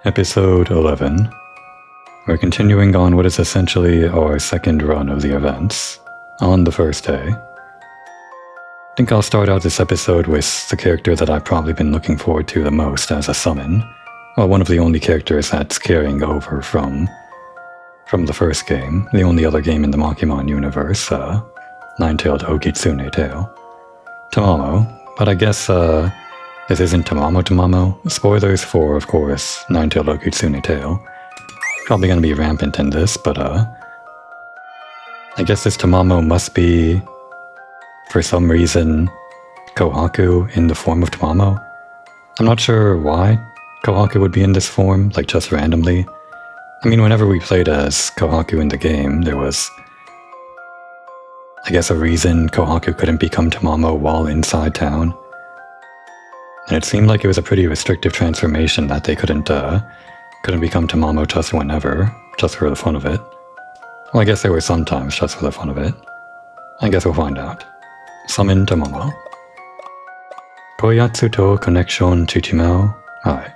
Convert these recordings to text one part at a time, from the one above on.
Episode 11. We're continuing on what is essentially our second run of the events, on the first day. I think I'll start out this episode with the character that I've probably been looking forward to the most as a summon, or one of the only characters that's carrying over from the first game, the only other game in the Makimon universe, Nine-Tailed Okitsune Tail. Tamamo, but I guess, this isn't Tamamo. Spoilers for, of course, Nine-Tailed Okitsune Tail. Probably gonna be rampant in this, but, I guess this Tamamo must be, for some reason, Kohaku in the form of Tamamo. I'm not sure why Kohaku would be in this form, like just randomly. I mean, whenever we played as Kohaku in the game, there was, I guess, a reason Kohaku couldn't become Tamamo while inside town. And it seemed like it was a pretty restrictive transformation that they couldn't become Tamamo just whenever, just for the fun of it. Well, I guess there were some times just for the fun of it. I guess we'll find out. Summon Tamamo. Koyatsu to connection Chichimao. Alright.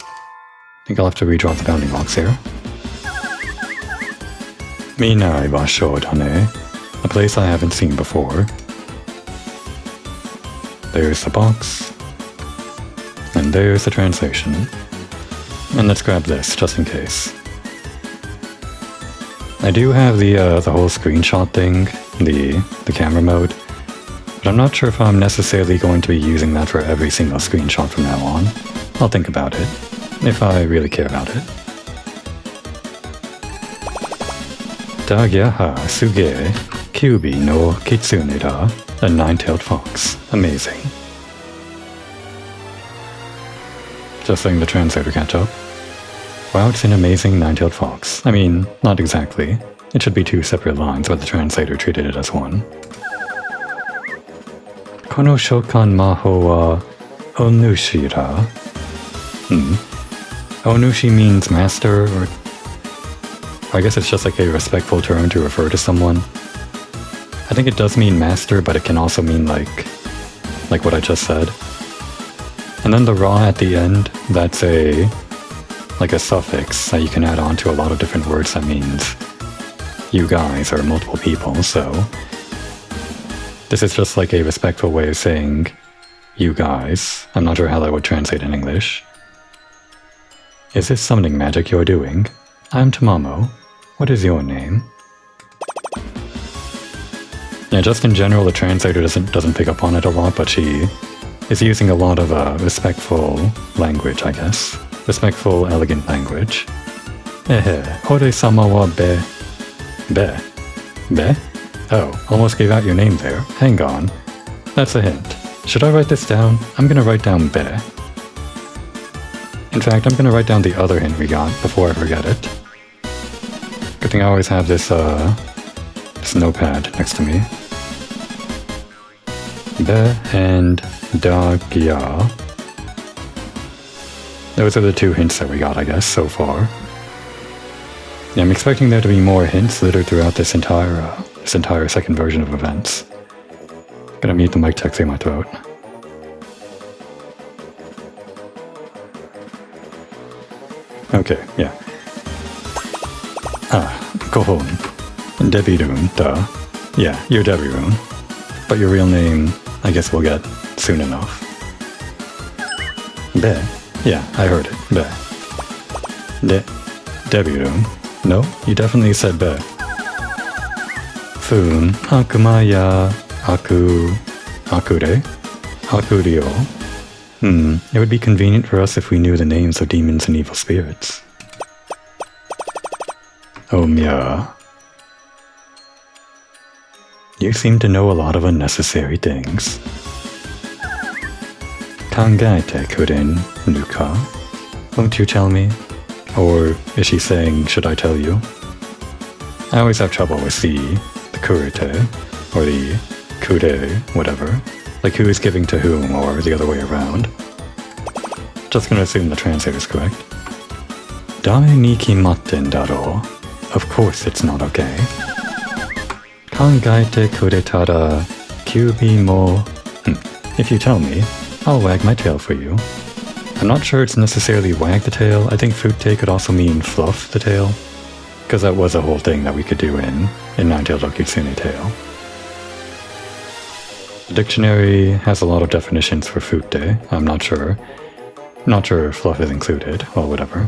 I think I'll have to redraw the bounding box here. Minai basho dane. A place I haven't seen before. There's the box. And there's the translation. And let's grab this, just in case. I do have the whole screenshot thing, the camera mode, but I'm not sure if I'm necessarily going to be using that for every single screenshot from now on. I'll think about it, if I really care about it. Dagyaha suge kyubi no kitsune da, a nine-tailed fox. Amazing. Just letting the translator catch up. Wow, it's an amazing nine-tailed fox. I mean, not exactly. It should be two separate lines, but the translator treated it as one. Kono shokan maho wa onushi-ra. Onushi means master, or I guess it's just like a respectful term to refer to someone. I think it does mean master, but it can also mean like what I just said. And then the ra at the end, that's like a suffix that you can add on to a lot of different words that means you guys or multiple people, so this is just like a respectful way of saying you guys. I'm not sure how that would translate in English. Is this summoning magic you're doing? I'm Tamamo. What is your name? Yeah, just in general, the translator doesn't pick up on it a lot, but she is using a lot of respectful language, I guess. Respectful, elegant language. Hore-sama wa be. Be? Be? Oh, almost gave out your name there. Hang on. That's a hint. Should I write this down? I'm gonna write down be. In fact, I'm gonna write down the other hint we got before I forget it. Good thing I always have this notepad next to me. Be and Dagya. Those are the two hints that we got, I guess, so far. Yeah, I'm expecting there to be more hints littered throughout this entire second version of events. Gonna mute the mic texting my throat. Okay, yeah. Kohon. Debirun, duh. Yeah, you're Debirun. But your real name, I guess we'll get soon enough. Be. Yeah, I heard it. Be. Debirun. No, you definitely said be. Fun. Akumaya. Akure. Akurio. It would be convenient for us if we knew the names of demons and evil spirits. Omya. You seem to know a lot of unnecessary things. Kangaite kuren nuka. Won't you tell me? Or is she saying, should I tell you? I always have trouble with the kurete, or the kure, whatever. Like who is giving to whom, or the other way around. Just gonna assume the translator's correct. Dame ni kimatten daro. Of course it's not okay. Kangaite kuretara kyubi mo. If you tell me, I'll wag my tail for you. I'm not sure it's necessarily wag the tail. I think fute could also mean fluff the tail, because that was a whole thing that we could do in Nine-Tailed Okitsune Tale. The dictionary has a lot of definitions for fute. I'm not sure. Not sure if fluff is included, or whatever.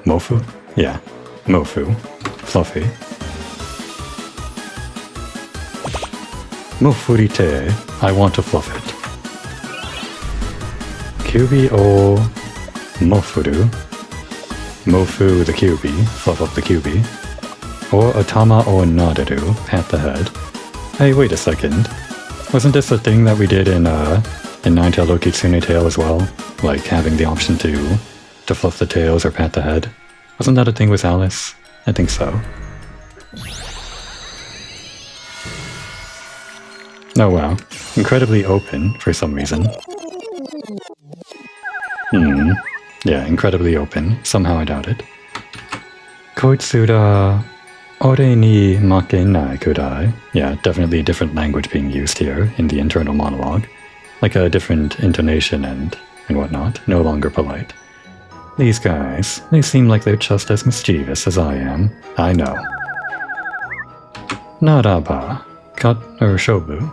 Mofu? Yeah, mofu. Fluffy. Mofurite, I want to fluff it. Kyubi o mofuru. Mofu the kyubi, fluff up the kyubi. Or atama o naderu, pat the head. Hey, wait a second. Wasn't this a thing that we did in Nine-Tailed Okitsune Tale as well? Like having the option to fluff the tails or pat the head? Wasn't that a thing with Alice? I think so. Oh wow. Incredibly open for some reason. Yeah, incredibly open. Somehow I doubt it. Koitsura ore ni makenai kudai. Yeah, definitely a different language being used here in the internal monologue. Like a different intonation and whatnot. No longer polite. These guys, they seem like they're just as mischievous as I am. I know. Naraba, cut or shobu.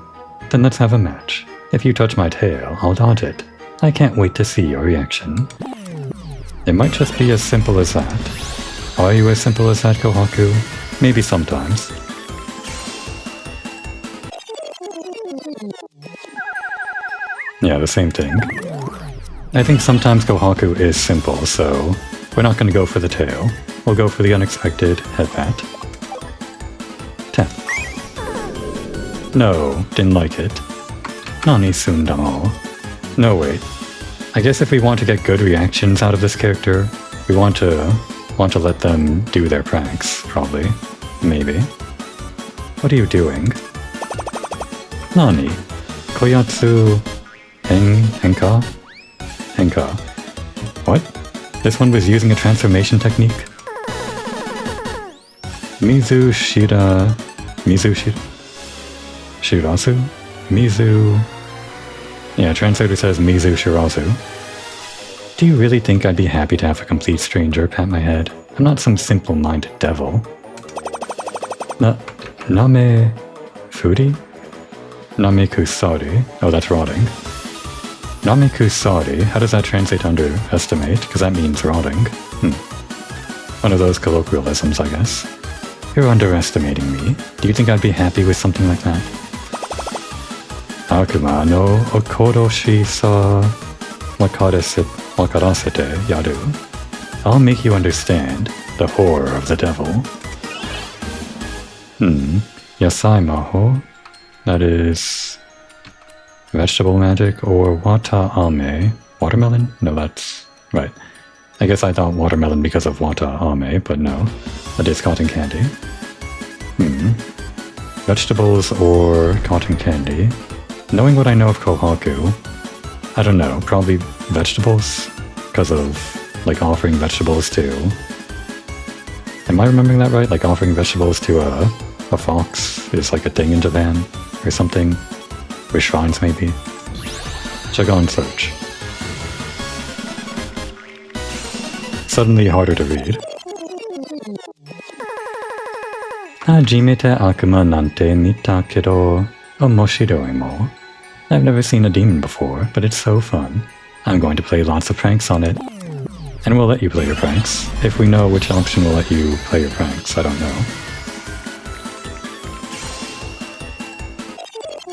Then let's have a match. If you touch my tail, I'll dodge it. I can't wait to see your reaction. It might just be as simple as that. Are you as simple as that, Kohaku? Maybe sometimes. Yeah, the same thing. I think sometimes Kohaku is simple, so we're not going to go for the tail. We'll go for the unexpected head pat. Tap. No, didn't like it. Nani sundamo. No, wait. I guess if we want to get good reactions out of this character, we want to let them do their pranks, probably. Maybe. What are you doing? Nani? Koyatsu... Henka? Henka. What? This one was using a transformation technique? Shirasu? Mizu... Yeah, translator says Mizu Shirazu. Do you really think I'd be happy to have a complete stranger pat my head? I'm not some simple-minded devil. Name... Furi? Name kusari. Oh, that's rotting. Name kusari, how does that translate to underestimate? Because that means rotting. One of those colloquialisms, I guess. You're underestimating me. Do you think I'd be happy with something like that? Akuma no okoroshi sa wakarasete yaru. I'll make you understand the horror of the devil. Yasai maho. That is... vegetable magic or wata ame. Watermelon? No, that's... right. I guess I thought watermelon because of wata ame, but no. That is cotton candy. Vegetables or cotton candy. Knowing what I know of Kohaku, I don't know, probably vegetables? Because of, like, offering vegetables to... Am I remembering that right? Like, offering vegetables to a fox is like a thing in Japan or something? With shrines, maybe? Check on search. Suddenly harder to read. Hajimete akuma nante mita kedo omoshiroi mo. I've never seen a demon before, but it's so fun. I'm going to play lots of pranks on it. And we'll let you play your pranks. If we know which option will let you play your pranks, I don't know.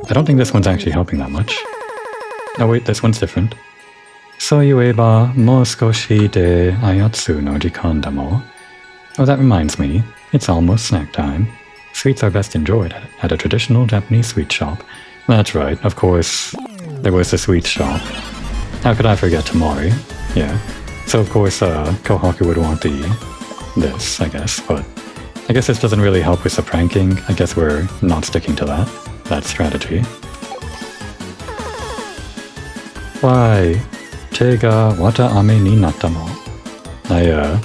I don't think this one's actually helping that much. Oh wait, this one's different. Soyueba mo skoshi de ayatsu no jikan damo. Oh, that reminds me. It's almost snack time. Sweets are best enjoyed at a traditional Japanese sweet shop. That's right, of course, there was the sweet shop. How could I forget Tamari? Yeah. So of course, Kohaku would want this, I guess, but I guess this doesn't really help with the pranking. I guess we're not sticking to that strategy. Why? Te ga wata ame ni natta mo. I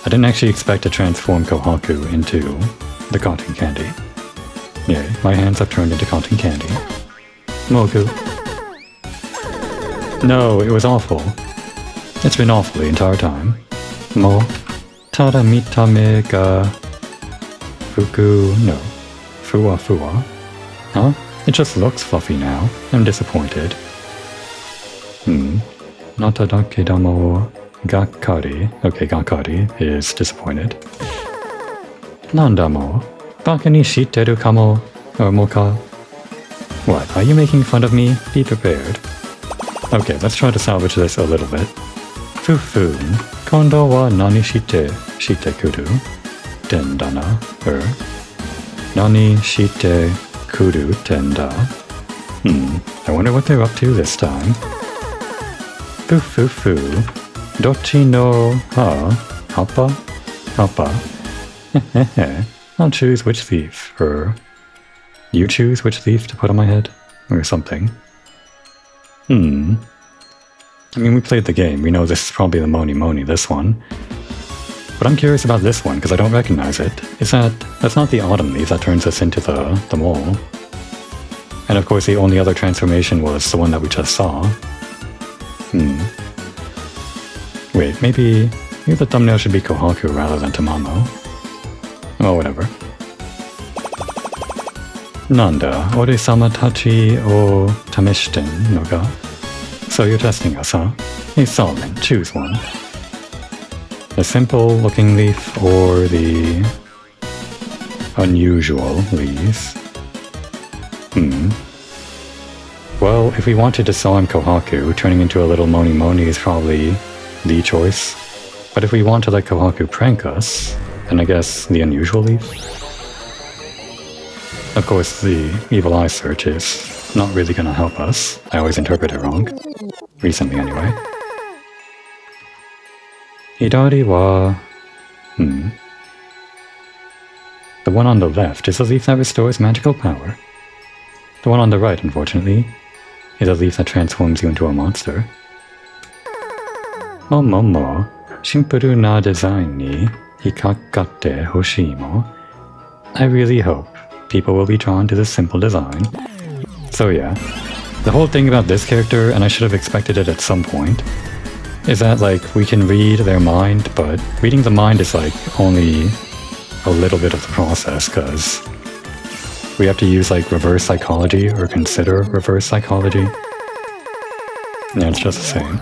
didn't actually expect to transform Kohaku into the cotton candy. Yay, my hands have turned into cotton candy. Mogu. No, it was awful. It's been awful the entire time. Mo tada mitame ga fuku no. Fua fua. Huh? It just looks fluffy now. I'm disappointed. Natadake damo gakkari. Okay, gakkari is disappointed. Nandamo. Baka ni shiteru kamo. Or moka. What? Are you making fun of me? Be prepared. Okay, let's try to salvage this a little bit. Fufun. Kondo wa nani shite kuru. Tendana. Nani shite kuru tenda. I wonder what they're up to this time. Fufufu. Dochi no happa? Happa. I'll choose which thief. You choose which thief to put on my head? Or something. I mean, we played the game. We know this is probably the Moni, this one. But I'm curious about this one, because I don't recognize it. That's not the autumn leaf that turns us into the mole. And of course the only other transformation was the one that we just saw. Wait, maybe the thumbnail should be Kohaku rather than Tamamo. Oh, whatever. Nanda, ore-sama tachi o tameshiten no ga? So you're testing us, huh? Hey Solomon, choose one. The simple-looking leaf or the unusual leaves? Well, if we wanted to saw him Kohaku, turning into a little Moni is probably the choice. But if we want to let Kohaku prank us, then I guess the unusual leaf? Of course, the evil eye search is not really gonna help us. I always interpret it wrong. Recently, anyway. Hidari wa... The one on the left is a leaf that restores magical power. The one on the right, unfortunately, is a leaf that transforms you into a monster. Momomo, shimperu na design ni hikakatte hoshii mo. I really hope people will be drawn to this simple design. So yeah, the whole thing about this character, and I should have expected it at some point, is that like we can read their mind, but reading the mind is like only a little bit of the process, because we have to use like reverse psychology or consider reverse psychology. Yeah, it's just the same.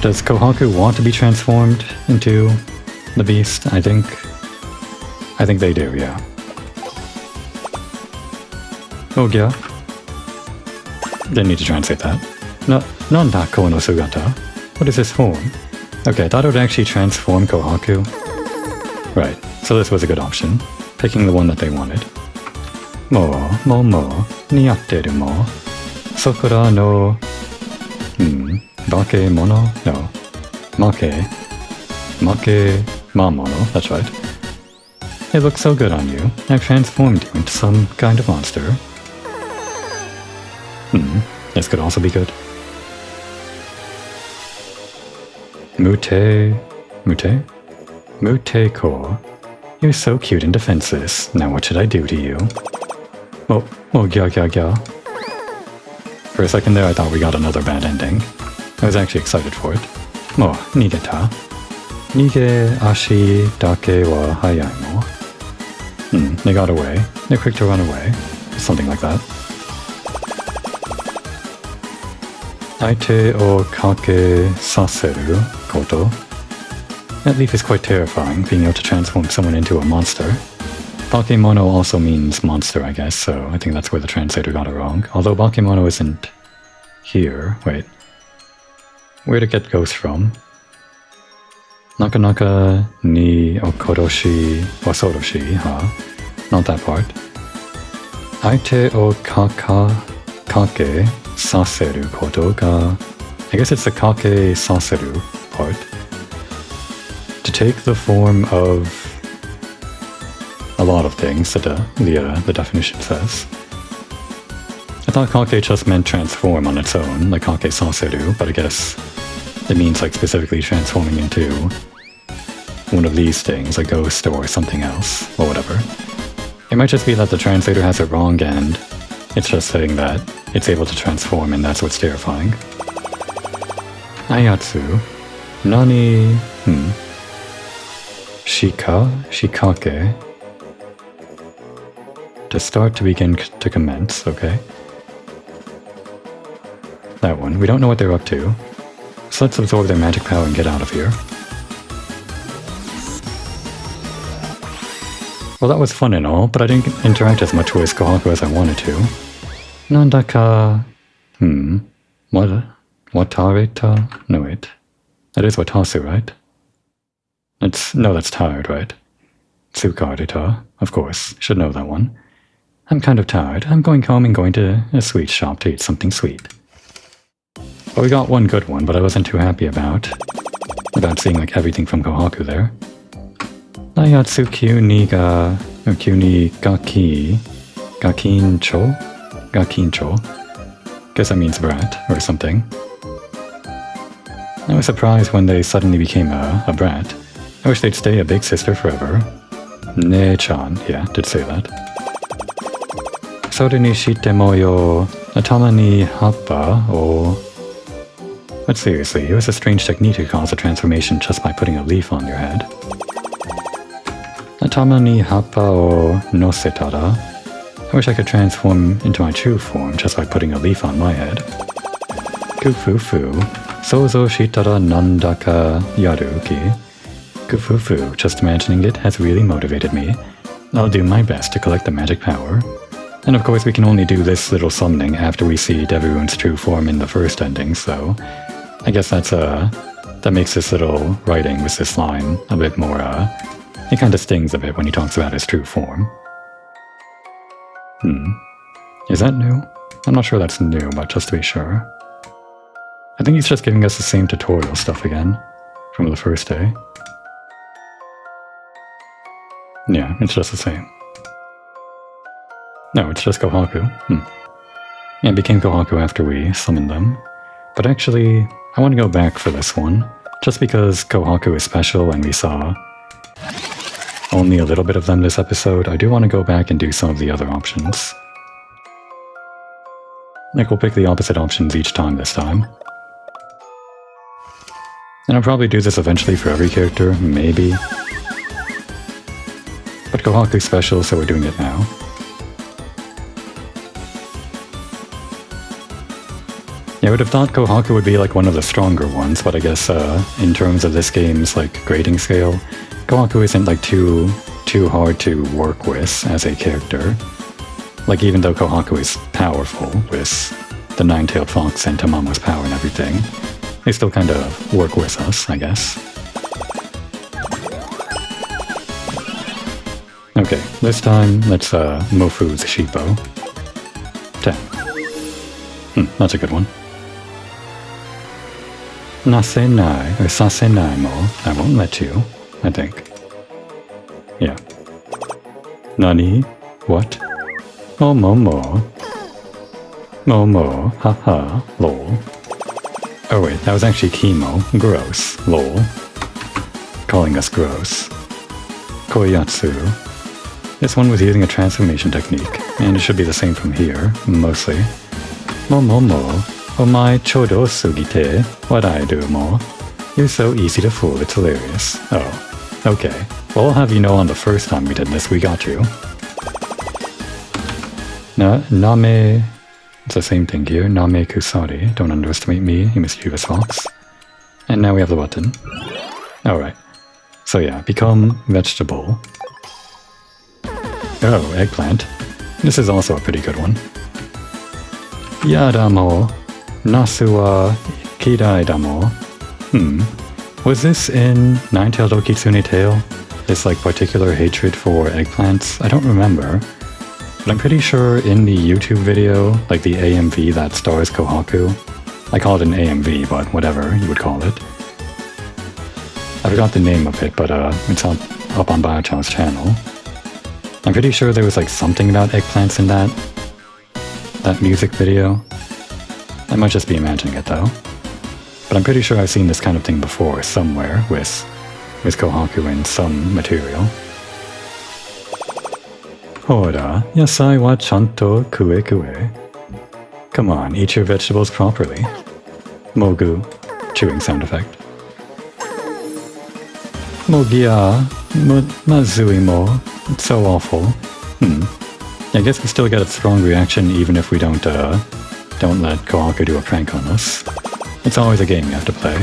Does Kohaku want to be transformed into the beast? I think they do, yeah. Oh yeah. Didn't need to translate that. Nanda ko no sugata? What is this form? Okay, I thought it would actually transform Kohaku. Right, so this was a good option. Picking the one that they wanted. Mo niatteru mo. Sokura no... Bake mono? No. Make mamono, that's right. It looks so good on you. I've transformed you into some kind of monster. This could also be good. Mute-ko. You're so cute and defenseless. Now what should I do to you? Oh, gya. For a second there I thought we got another bad ending. I was actually excited for it. Mo, nigeta. Nige ashi dake wa hayai mo. They got away. They're quick to run away. Something like that. Aite o kake saseru koto. That leaf is quite terrifying, being able to transform someone into a monster. Bakemono also means monster, I guess, so I think that's where the translator got it wrong. Although Bakemono isn't here. Wait. Where'd it get ghost from? Nakanaka ni okoroshi wasoroshi, huh? Not that part. Aite o kake saseru koto ga... I guess it's the kake saseru part. To take the form of a lot of things, the definition says. I thought kake just meant transform on its own, like kake saseru, but I guess it means like specifically transforming into one of these things, a ghost or something else, or whatever. It might just be that the translator has it wrong and it's just saying that it's able to transform and that's what's terrifying. Ayatsu. Nani... Shikake. To start, to begin, to commence, okay. That one. We don't know what they're up to. So let's absorb their magic power and get out of here. Well, that was fun and all, but I didn't interact as much with Kohaku as I wanted to. Nandaka... Watareta? No, wait. That is Watasu, right? That's tired, right? Tsukareta, of course. Should know that one. I'm kind of tired. I'm going home and going to a sweet shop to eat something sweet. Well, we got one good one, but I wasn't too happy about seeing like everything from Kohaku there. Nayatsu Kyuni ga... Kyuni gaki... Gakincho? Guess that means brat, or something. I was surprised when they suddenly became a brat. I wish they'd stay a big sister forever. Ne-chan, yeah, did say that. Sore ni shitemo yo atama ni happa o... But seriously, it was a strange technique to cause a transformation just by putting a leaf on your head. Atama ni happa o nosetara. I wish I could transform into my true form just by putting a leaf on my head. Kufufu. Sozo shitara nandaka yaruki. Kufufu, just imagining it has really motivated me. I'll do my best to collect the magic power. And of course we can only do this little summoning after we see Devirune's true form in the first ending, so... I guess that makes this little writing with this line a bit more, it kinda stings a bit when he talks about his true form. Is that new? I'm not sure that's new, but just to be sure. I think he's just giving us the same tutorial stuff again, from the first day. Yeah, it's just the same. No, it's just Kohaku. Yeah, it became Kohaku after we summoned them. But actually, I want to go back for this one, just because Kohaku is special and we saw only a little bit of them this episode. I do want to go back and do some of the other options. Like, we'll pick the opposite options each time this time. And I'll probably do this eventually for every character, maybe. But Kohaku's special, so we're doing it now. Yeah, I would have thought Kohaku would be like one of the stronger ones, but I guess in terms of this game's like grading scale, Kohaku isn't like too hard to work with as a character. Like, even though Kohaku is powerful with the nine-tailed fox and Tamamo's power and everything, they still kind of work with us, I guess. Okay, this time let's Mofu's Shippo. 10. That's a good one. Nasenai or sasenai mo. I won't let you, I think. Yeah. Nani? What? Oh, Momo. Momo. Haha. Lol. Oh wait, that was actually chemo. Gross. Lol. Calling us gross. Koyatsu. This one was using a transformation technique, and it should be the same from here, mostly. Momomo. Omae chodo sugite. What I do mo. You're so easy to fool, it's hilarious. Oh. Okay. Well, I'll have you know on the first time we did this, we got you. Name... It's the same thing here. Name kusari. Don't underestimate me, you mischievous fox. And now we have the button. Alright. So yeah, become vegetable. Oh, eggplant. This is also a pretty good one. Yadamo. Nasu wa kirai damo. Was this in Nine-Tailed Okitsune Tale? This like particular hatred for eggplants? I don't remember. But I'm pretty sure in the YouTube video, like the AMV that stars Kohaku, I call it an AMV, but whatever you would call it. I forgot the name of it, but it's up on Biochan's channel. I'm pretty sure there was like something about eggplants in that music video. I might just be imagining it though. But I'm pretty sure I've seen this kind of thing before somewhere with Kohaku in some material. Hora, yasai wa chanto kue kue. Come on, eat your vegetables properly. Mogu, chewing sound effect. Mogia, Mazui mo. It's so awful. I guess we still get a strong reaction even if we don't let Kohaku do a prank on us. It's always a game you have to play.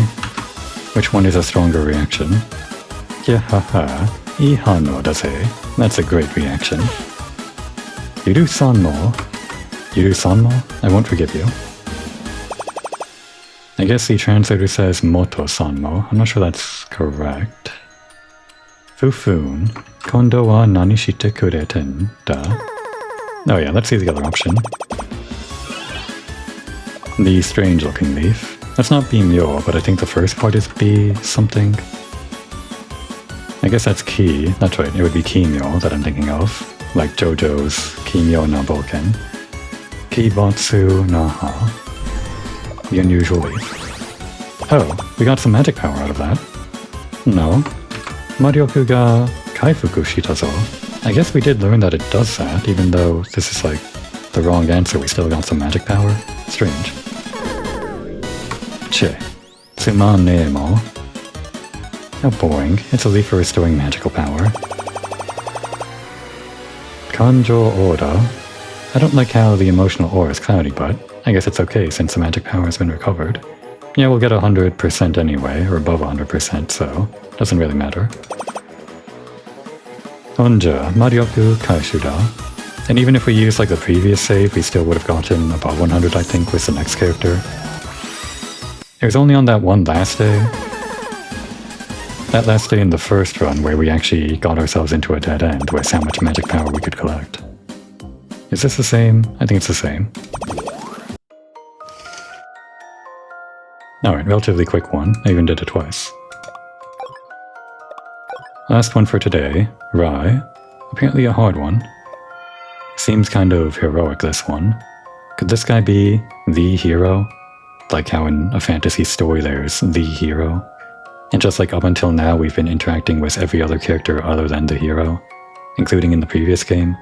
Which one is a stronger reaction? Yahaha, ihano dase. That's a great reaction. Yuru sanmo. Yuru sanmo? I won't forgive you. I guess the translator says moto sanmo. I'm not sure that's correct. Fufun, kondo wa nani shite kureten da? Oh yeah, let's see the other option. The strange looking leaf. That's not Bimyo, but I think the first part is B something. I guess that's Ki. That's right, it would be Kimyo that I'm thinking of. Like JoJo's Kimyo na Boken. Kibatsu naha. The unusual leaf. Oh, we got some magic power out of that. No. Marioku ga kaifuku shitazo. I guess we did learn that it does that, even though this is like the wrong answer, we still got some magic power. Strange. Che. Tsumane mo. How boring. It's a leaf for restoring magical power. Kanjo ora. I don't like how the emotional ore is cloudy, but I guess it's okay since the magic power has been recovered. Yeah, we'll get 100% anyway, or above 100%, so doesn't really matter. Onja, Marioku Kaishuda. And even if we use like the previous save, we still would have gotten above 100, I think, with the next character. It was only on that one last day. That last day in the first run where we actually got ourselves into a dead end with how much magic power we could collect. Is this the same? I think it's the same. Alright, relatively quick one. I even did it twice. Last one for today. Rai. Apparently a hard one. Seems kind of heroic, this one. Could this guy be the hero? Like how in a fantasy story there's the hero. And just like up until now we've been interacting with every other character other than the hero, including in the previous game.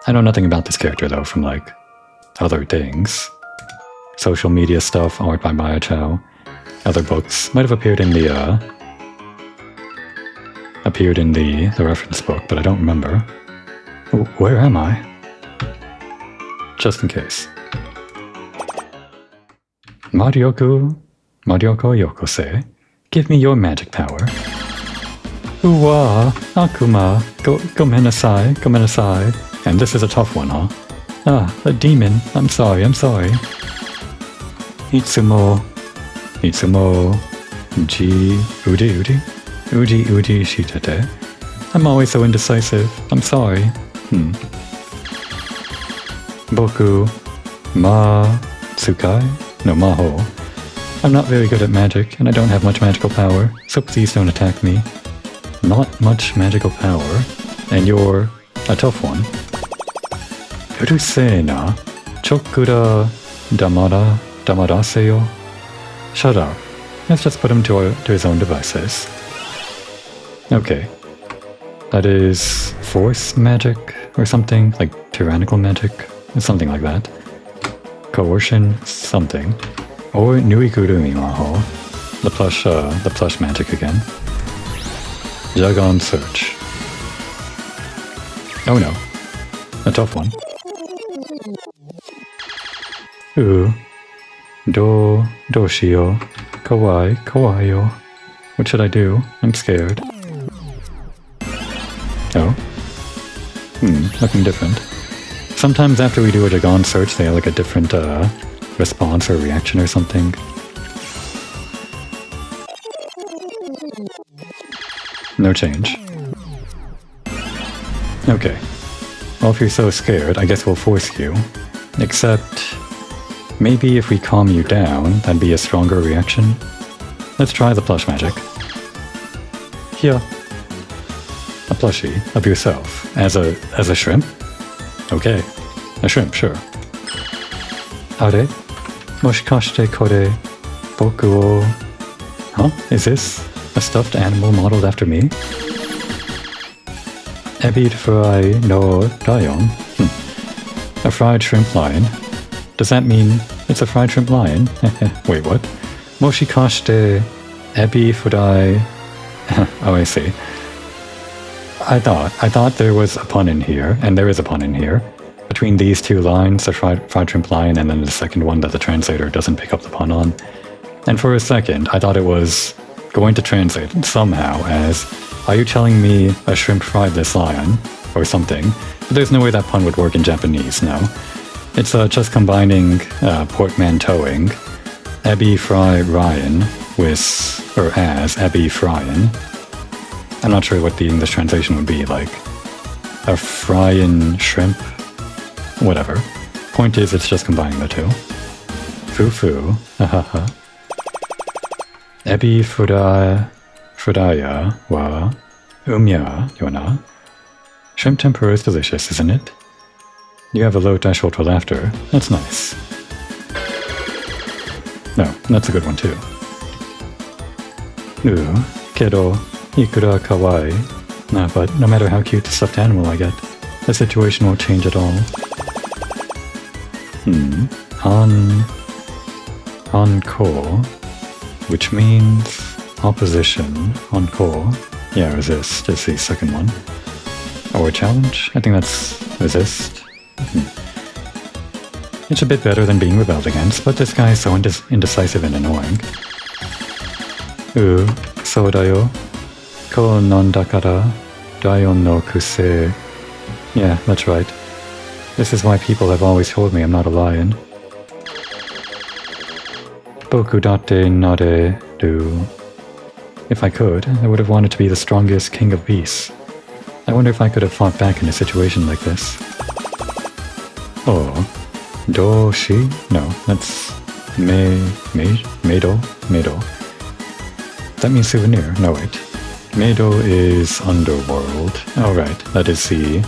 I know nothing about this character though from like other things. Social media stuff, art by Mayachow, other books. Might have appeared in the reference book, but I don't remember. Where am I? Just in case. Marioku Yokose, give me your magic power. Uwa, Akuma, gomenasai. And this is a tough one, huh? Ah, a demon. I'm sorry. Itsumo, Uji shitate. I'm always so indecisive. I'm sorry. Boku, tsukai? No, maho. I'm not very good at magic, and I don't have much magical power, so please don't attack me. Not much magical power, and you're a tough one. Urusei na, chokura damaraseyo. Shut up. Let's just put him to his own devices. Okay. That is force magic or something, like tyrannical magic, something like that. Coercion, something. Or Nuikurumi Maho. The plush magic again. Jagon Search. Oh no. A tough one. Doshio. Kawaii-yo. What should I do? I'm scared. Oh. Looking different. Sometimes after we do a Jagon search, they have like a different response or reaction or something. No change. Okay. Well, if you're so scared, I guess we'll force you. Except, maybe if we calm you down, that'd be a stronger reaction. Let's try the plush magic. Here. A plushie of yourself. As a shrimp? Okay. A shrimp, sure. Are? Moshikashite kore boku wo... Huh? Is this a stuffed animal modeled after me? Ebi fry no lion? A fried shrimp lion? Does that mean it's a fried shrimp lion? Wait, what? Moshikashite ebi furai. Oh, I see. I thought there was a pun in here, and there is a pun in here, between these two lines, the fried shrimp line, and then the second one that the translator doesn't pick up the pun on. And for a second, I thought it was going to translate somehow as, are you telling me a shrimp fried this lion? Or something. But there's no way that pun would work in Japanese, no. It's just combining portmanteauing Ebi Fry Ryan with, or as Ebi Fryin. I'm not sure what the English translation would be, like a fryin' shrimp? Whatever. Point is, it's just combining the two. Fufu, hahaha. Ebi furaya wa umya yona. Shrimp tempura is delicious, isn't it? You have a low threshold for laughter. That's nice. No, that's a good one too. Kedo, ikura kawaii. Nah, but no matter how cute the stuffed animal I get, the situation won't change at all. Hanko, which means opposition. Hanko. Yeah, resist is the second one. Or challenge? I think that's resist. It's a bit better than being rebelled against, but this guy is so indecisive and annoying. So da yo. Ko non dakara, daion no kusei. Yeah, that's right. This is why people have always told me I'm not a lion. Boku date nare do. If I could, I would have wanted to be the strongest king of beasts. I wonder if I could have fought back in a situation like this. Oh. Do-shi? No, that's... Meido? That means souvenir. No, wait. Meido is underworld. Oh, right. That is the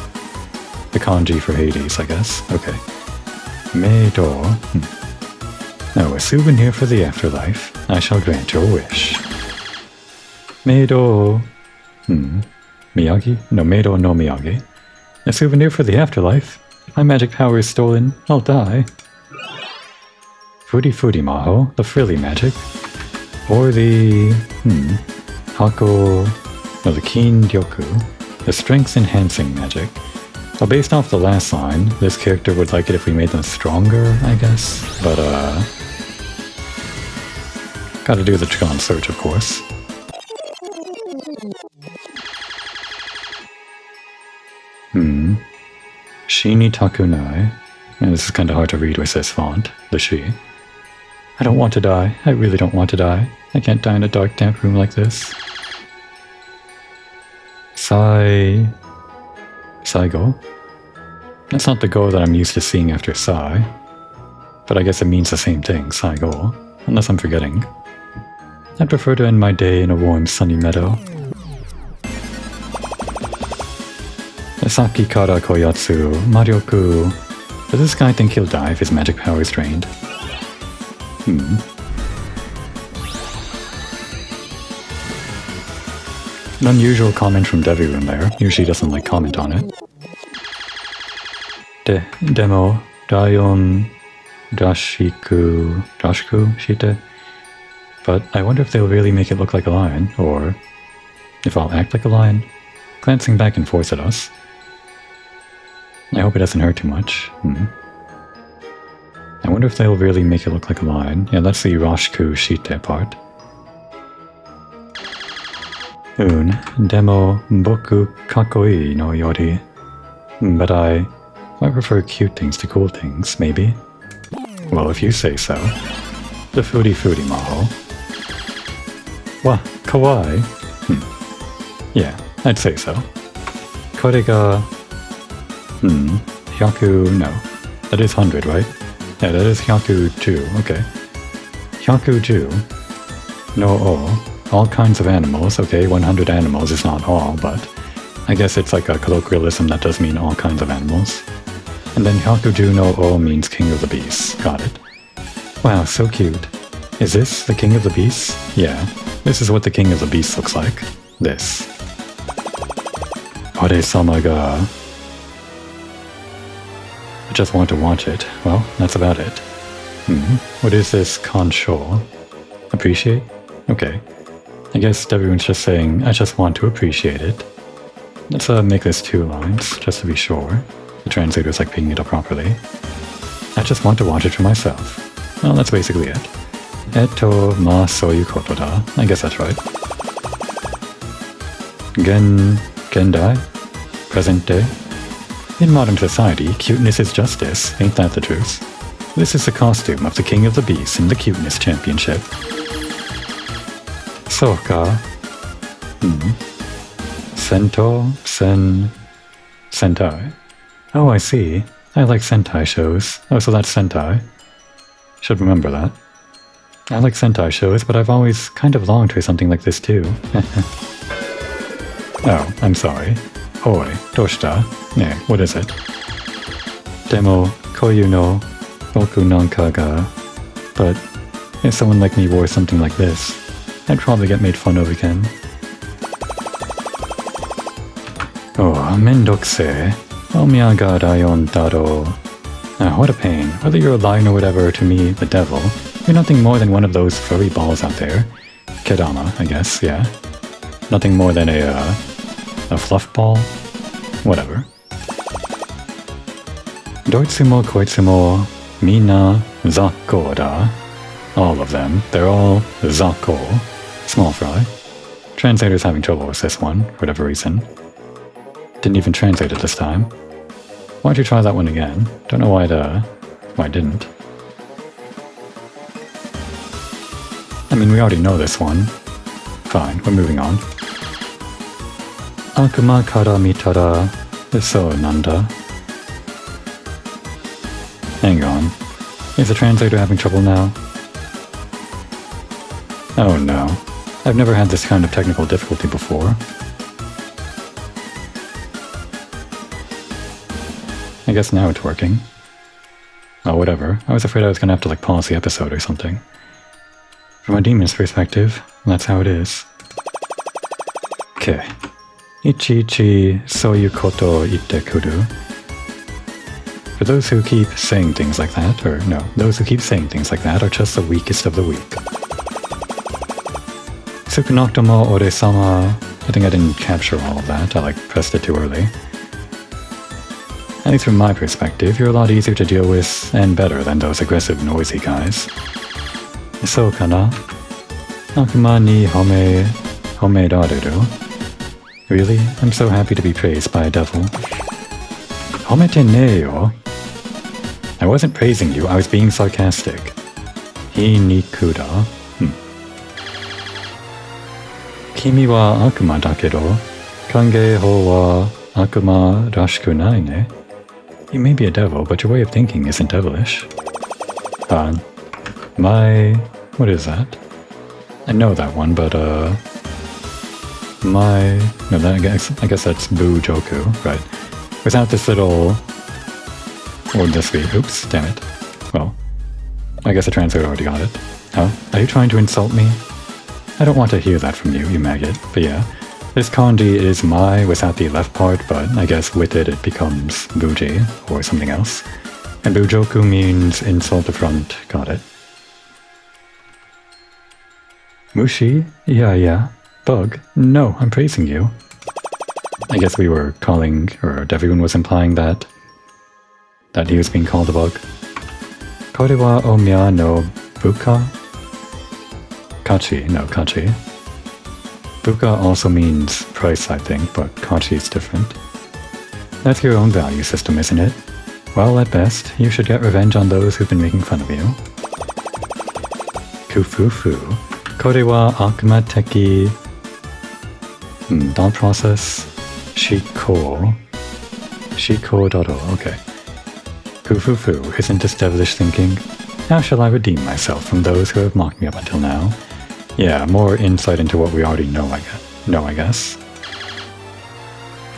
kanji for Hades, I guess. Okay. Meido. Now, a souvenir for the afterlife. I shall grant your wish. Meido. Miyagi? No, Meido no Miyagi. A souvenir for the afterlife? If my magic power is stolen, I'll die. Fudi Maho, the frilly magic. Or the... Hako... No, the Kin Ryoku, the strength enhancing magic. Well, based off the last line, this character would like it if we made them stronger, I guess. But, gotta do the Chikan search, of course. Shini Takunai. And this is kind of hard to read with this font, the she. I don't want to die. I really don't want to die. I can't die in a dark, damp room like this. Saigo? That's not the go that I'm used to seeing after Sai. But I guess it means the same thing, Saigo. Unless I'm forgetting. I'd prefer to end my day in a warm, sunny meadow. Saki kara koyatsu, Marioku. Does this guy think he'll die if his magic power is drained? An unusual comment from Deviroon there. Usually doesn't like comment on it. Demo, Daion, Dashiku Shite. But I wonder if they'll really make it look like a lion, or if I'll act like a lion. Glancing back and forth at us. I hope it doesn't hurt too much. I wonder if they'll really make it look like a lion. Yeah, that's the Roshiku Shite part. Demo boku kakoi no yori. But I prefer cute things to cool things, maybe? Well, if you say so. The Fudi Maho. Wa, kawaii? Yeah, I'd say so. Kore ga... Hyaku... no. That is 100, right? Yeah, that is Hyaku 2, okay. Hyaku 2. No o. All kinds of animals. Okay, 100 animals is not all, but... I guess it's like a colloquialism that does mean all kinds of animals. And then Hyakuju no o means King of the Beasts. Got it. Wow, so cute. Is this the King of the Beasts? Yeah, this is what the King of the Beasts looks like. This. Ore-sama ga... I just want to watch it. Well, that's about it. What is this kansho? Appreciate? Okay. I guess everyone's just saying, I just want to appreciate it. Let's make this 2 lines, just to be sure. The translator's like picking it up properly. I just want to watch it for myself. Well, that's basically it. Etto ma soyu koto da. I guess that's right. Gendai? Present day? In modern society, cuteness is justice. Ain't that the truth? This is the costume of the King of the Beasts in the Cuteness Championship. Soka. Sentai. Oh, I see. I like Sentai shows. Oh, so that's Sentai. Should remember that. I like Sentai shows, but I've always kind of longed for something like this too. Oh, I'm sorry. Oi, doshita? Yeah, what is it? Demo, koyu no, boku nanka ga. But if someone like me wore something like this, I'd probably get made fun of again. Oh, mendokuse. Omiya ga raion daro. What a pain. Whether you're a lion or whatever, to me, the devil, you're nothing more than one of those furry balls out there. Kedama, I guess, yeah. Nothing more than a fluff ball? Whatever. Doitsumo koitsumo mina zakko da. All of them. They're all zakko. Small fry. Translator's having trouble with this one, for whatever reason. Didn't even translate it this time. Why'd you try that one again? Don't know why I didn't. I mean, we already know this one. Fine, we're moving on. Akuma kara mitara so nanda. Hang on. Is the translator having trouble now? Oh no. I've never had this kind of technical difficulty before. I guess now it's working. Oh, whatever. I was afraid I was gonna have to pause the episode or something. From a demon's perspective, that's how it is. Okay. Ichi soyu koto ite kuru. For those who keep saying things like that, or no, those who keep saying things like that are just the weakest of the weak. Tsukunoktomo ore-sama. I think I didn't capture all of that. I pressed it too early. At least from my perspective, you're a lot easier to deal with and better than those aggressive, noisy guys. So kana? Akuma ni homerareru. Really? I'm so happy to be praised by a devil. Homete ne yo. I wasn't praising you, I was being sarcastic. Hi ni kuda. Kimi wa akuma dakedo, kange ho wa akuma rashiku nai ne. You may be a devil, but your way of thinking isn't devilish. What is that? I know that one, but no, I guess that's Boo Joku, right? Without this little, or this be, oops, damn it. Well, I guess the translator already got it. Huh? Are you trying to insult me? I don't want to hear that from you, you maggot, but yeah. This kanji is my without the left part, but I guess with it becomes buji, or something else. And bujoku means insult the front, got it. Mushi? Yeah. Bug? No, I'm praising you. I guess we were calling, or everyone was implying that he was being called a bug. Kore wa omiya no buka? Kachi, no, kachi. Buka also means price, I think, but kachi is different. That's your own value system, isn't it? Well, at best, you should get revenge on those who've been making fun of you. Kufufu. Kore wa akuma teki... thought process. Shiko doro, okay. Kufufu, isn't this devilish thinking? How shall I redeem myself from those who have mocked me up until now? Yeah, more insight into what we already know, I guess.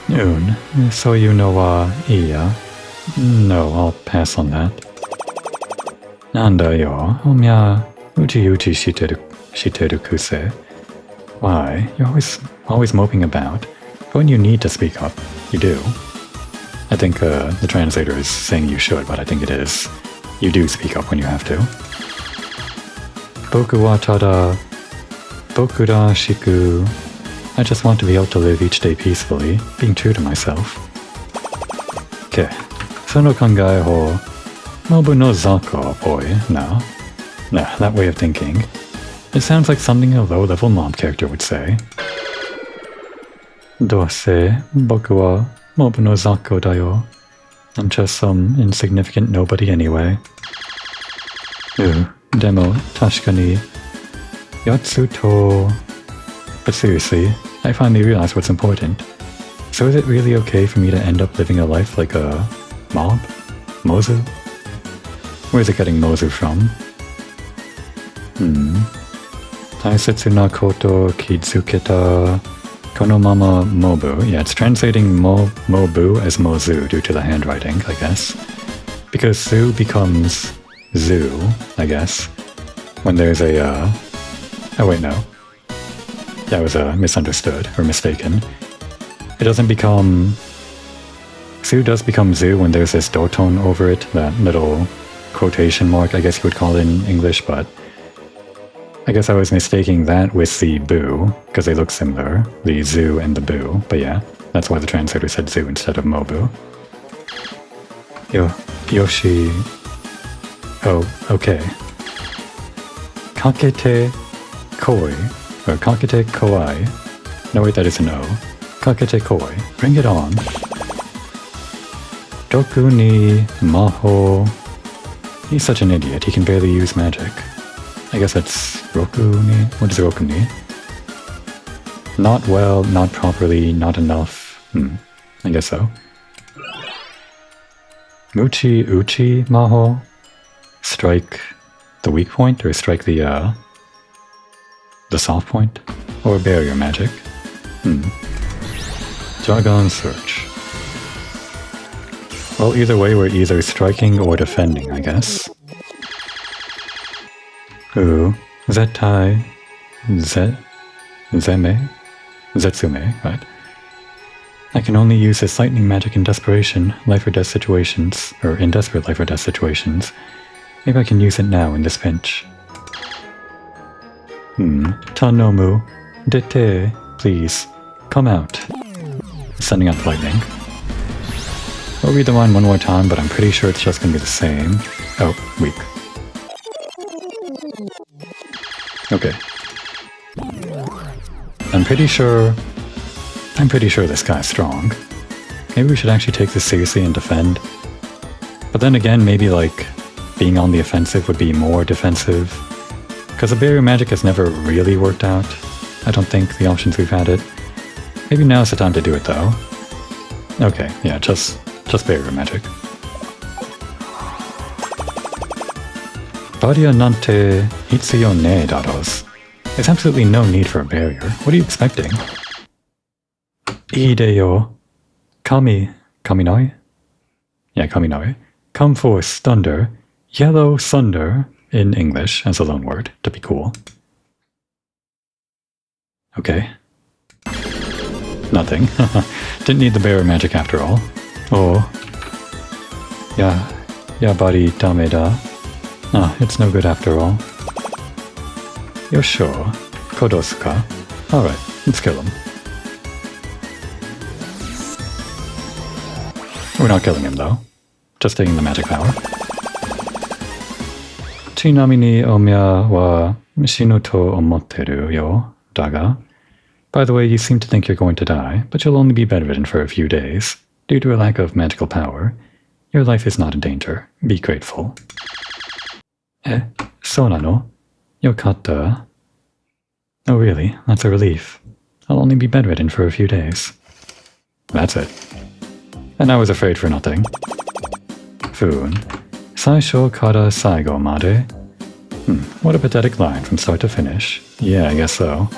Soyu no wa iya. No, I'll pass on that. Nanda yo, omiya uchi shiteru kuse. Why? You're always moping about. But when you need to speak up, you do. I think the translator is saying you should, but I think it is. You do speak up when you have to. Boku wa tada boku da shiku. I just want to be able to live each day peacefully, being true to myself. Okay. Sono kangai ho mobu no zako boy. No, that way of thinking. It sounds like something a low-level mob character would say. Dose boku wa mobu no zako da yo. I'm just some insignificant nobody anyway. Demo tashika ni yatsu to... But seriously, I finally realized what's important. So is it really okay for me to end up living a life like a mob? Mozu? Where's it getting Mozu from? Taisetsu na koto kizuketa konomama mobu. Yeah, it's translating mobu as mozu due to the handwriting, I guess. Because su becomes zoo, I guess, when there's a, oh wait, no. That was misunderstood, or mistaken. It doesn't become... Su does become zoo when there's this doton over it, that little quotation mark, I guess you would call it in English, but... I guess I was mistaking that with the boo, because they look similar, the zoo and the boo, but yeah, that's why the translator said zoo instead of mobu. Yoshi... Oh, okay. Kakete koi, or kakete koi. No wait, that is an O. Kakete koi. Bring it on. Doku ni maho. He's such an idiot, he can barely use magic. I guess that's roku ni? What is roku ni? Not well, not properly, not enough. I guess so. Muchi uchi maho. Strike the weak point, or strike the soft point? Or barrier magic? Jargon search. Well, either way, we're either striking or defending, I guess. Ooh, Zetai... Zeme? Zetsume, right? I can only use this lightning magic in desperation, life or death situations, or in desperate life or death situations. Maybe I can use it now in this pinch. Tanomu, dete, please, come out. Sending out lightning. I'll read the line one more time, but I'm pretty sure it's just gonna be the same. Oh, weak. Okay. I'm pretty sure this guy's strong. Maybe we should actually take this seriously and defend. But then again, maybe like being on the offensive would be more defensive. Because the barrier magic has never really worked out. I don't think the options we've had it. Maybe now's the time to do it though. Okay, yeah, just barrier magic. Barrier nante hitsuyo ne daros. There's absolutely no need for a barrier. What are you expecting? Ideyo. Kaminoi? Yeah, kaminoi. Come forth, thunder. Yellow thunder in English as a loan word, to be cool. Okay. Nothing. Didn't need the barrier magic after all. Oh. Yabari dameda. Ah, it's no good after all. You're sure? Kodosuka? Alright, let's kill him. We're not killing him though. Just taking the magic power. Chinami ni omiya wa shinu to omotteru yo, daga. By the way, you seem to think you're going to die, but you'll only be bedridden for a few days. Due to a lack of magical power, your life is not in danger. Be grateful. So nano? Yokatta. Oh really? That's a relief. I'll only be bedridden for a few days. That's it. And I was afraid for nothing. Foon. Saisho kara saigo made. What a pathetic line from start to finish. Yeah, I guess so.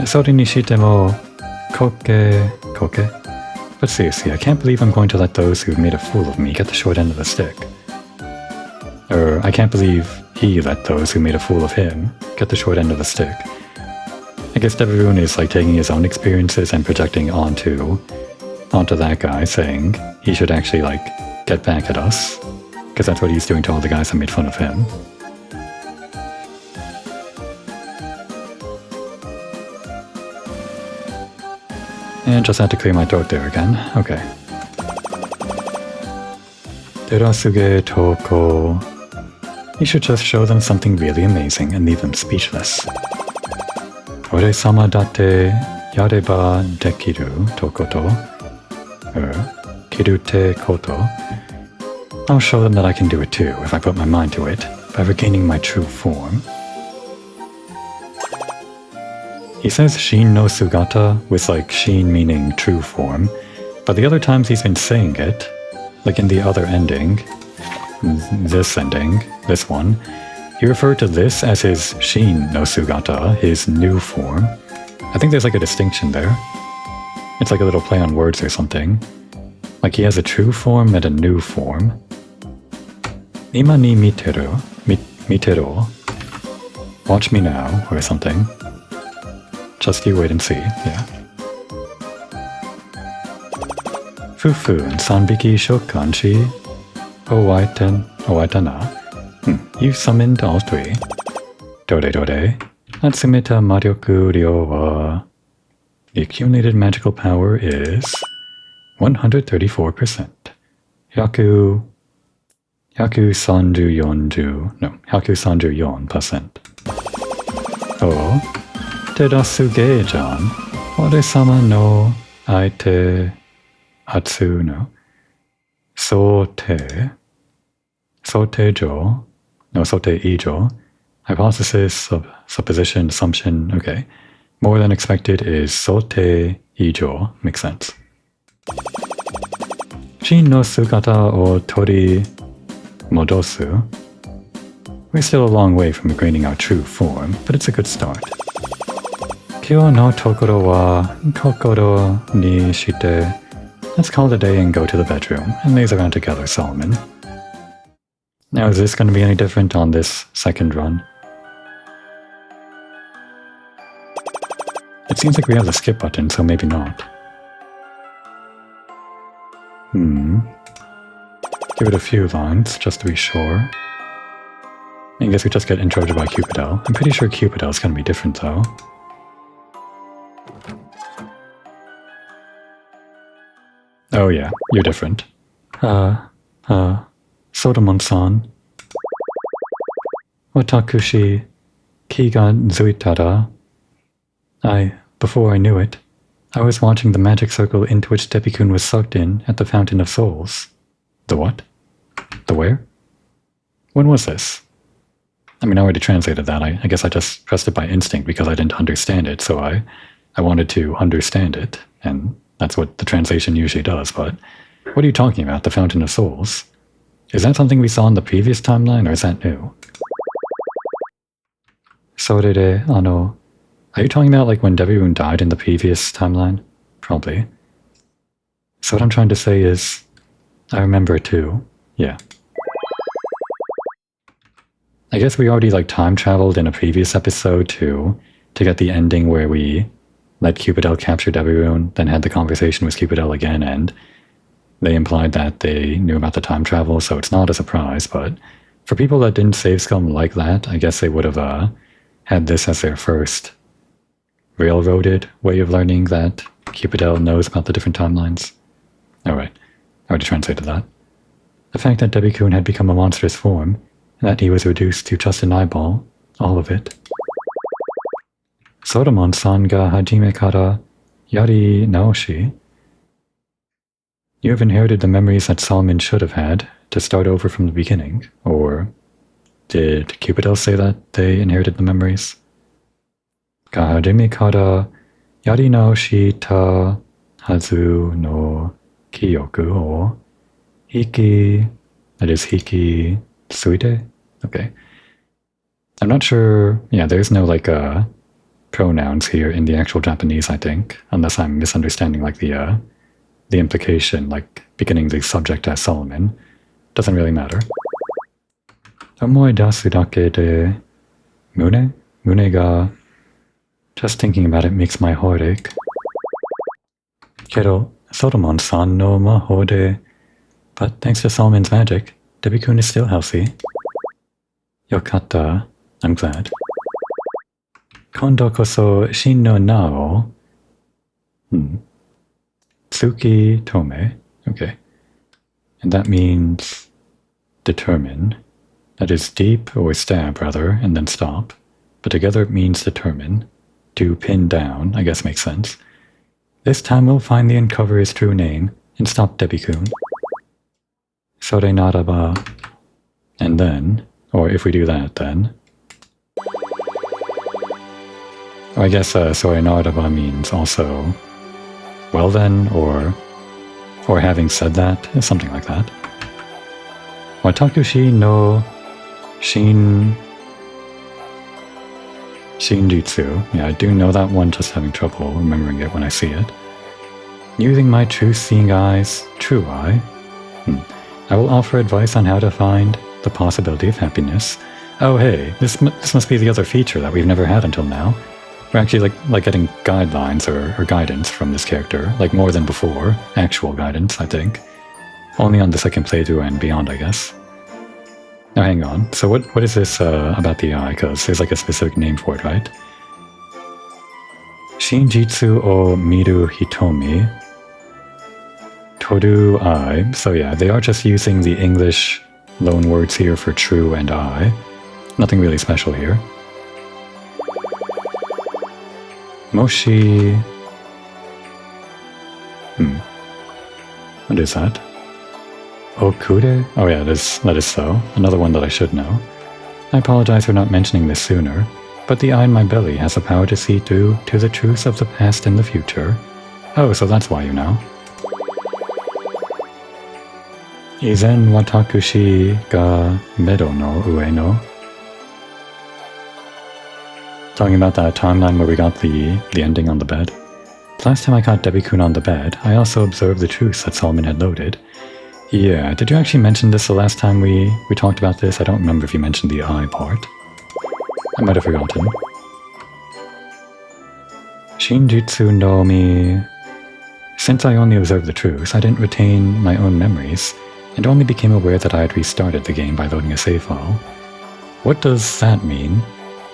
Sori ni shite mo koke. But seriously, I can't believe I'm going to let those who've made a fool of me get the short end of the stick. I can't believe he let those who made a fool of him get the short end of the stick. I guess everyone is like taking his own experiences and projecting onto that guy, saying he should actually like get back at us, because that's what he's doing to all the guys that made fun of him. And just had to clear my throat there again. Okay. Terasuge toko. You should just show them something really amazing and leave them speechless. Ore-sama date yareba dekiru tokoto. Kirute koto. I'll show them that I can do it too if I put my mind to it, by regaining my true form. He says Shin no Sugata with like Shin meaning true form, but the other times he's been saying it, like in the other ending, this ending, this one, he referred to this as his Shin no Sugata, his new form. I think there's like a distinction there. It's like a little play on words or something. Like he has a true form and a new form. Ima ni mitero, mitero. Watch me now, or something. Just you wait and see, yeah. Fufu and Sanbiki Shokanshi. Owaitana. You've summoned all three. Dore. Atsumeta Maryoku Ryo wa. The accumulated magical power is 134%. Hyaku sanju 4%. Oh. Terasuge-jan, ore-sama no aite atsu no sote-ijo, hypothesis, supposition, assumption, okay. More than expected is sote-ijo, makes sense. Shin no sugata o tori modosu. We're still a long way from regaining our true form, but it's a good start. Kyo no tokoro wa kokoro ni shite. Let's call it a day and go to the bedroom and laze around together, Solomon. Now, is this going to be any different on this second run? It seems like we have the skip button, so maybe not. Give it a few lines, just to be sure. I guess we just get introed by Cupidel. I'm pretty sure Cupidel's going to be different, though. Oh yeah, you're different. Sodomon-san. Watakushi ki ga zuitara. Before I knew it, I was watching the magic circle into which Debbie-kun was sucked in at the Fountain of Souls. The what? The where? When was this? I mean, I already translated that. I guess I just pressed it by instinct because I didn't understand it, so I wanted to understand it, and that's what the translation usually does, but what are you talking about, the Fountain of Souls? Is that something we saw in the previous timeline, or is that new? Sorere, are you talking about like when Debbie-kun died in the previous timeline? Probably. So what I'm trying to say is, I remember it too. Yeah. I guess we already like time traveled in a previous episode to get the ending where we let Cupidel capture Debbie-kun, then had the conversation with Cupidel again, and they implied that they knew about the time travel, so it's not a surprise, but for people that didn't save scum like that, I guess they would have had this as their first railroaded way of learning that Cupidel knows about the different timelines. Alright, I already translated that. The fact that Debbie-kun had become a monstrous form, and that he was reduced to just an eyeball, all of it. Sodomon-san ga hajime kara yari naoshi. You have inherited the memories that Solomon should have had to start over from the beginning. Or did Cupidel say that they inherited the memories? Ga hajime kara yari naoshi ta hazu no kiyoku o hiki, that is hiki suite? Okay. I'm not sure, yeah, there's no like pronouns here in the actual Japanese, I think, unless I'm misunderstanding like the implication, like beginning the subject as Solomon. Doesn't really matter. Omoi dasu dake de mune? Mune ga. Just thinking about it makes my heart ache. Kedo, Solomon-san no maho de. But thanks to Solomon's magic, Debbie-kun is still healthy. Yokata, I'm glad. Kondo koso shin no nao. Tsuki Tome. Okay. And that means determine. That is deep, or stab rather, and then stop. But together it means determine. To pin down, I guess makes sense. This time we'll find the uncover his true name and stop Debbie-kun. Sore naraba. And then, or if we do that then. I guess sore naraba means also well then, or having said that, something like that. Watakushi no Shinjitsu. Yeah, I do know that one, just having trouble remembering it when I see it. Using my truth-seeing eyes, true eye. I will offer advice on how to find the possibility of happiness. Oh hey, this must be the other feature that we've never had until now. We're actually like getting guidelines or guidance from this character, like more than before. Actual guidance, I think. Only on the second playthrough and beyond, I guess. Now hang on, so what is this about the eye? Because there's like a specific name for it, right? Shinjitsu o miru hitomi toru eye. So yeah, they are just using the English loan words here for true and eye. Nothing really special here. Moshi... What is that? Okure? Oh yeah, that is so. Another one that I should know. I apologize for not mentioning this sooner, but the eye in my belly has the power to see through to the truths of the past and the future. Oh, so that's why you know. Izen watakushi ga medo no ue no. Talking about that timeline where we got the ending on the bed. Last time I caught Debbie-kun on the bed, I also observed the truths that Solomon had loaded. Yeah, did you actually mention this the last time we talked about this? I don't remember if you mentioned the eye part. I might have forgotten. Shinjitsu no mi... Since I only observed the truths, I didn't retain my own memories, and only became aware that I had restarted the game by loading a save file. What does that mean?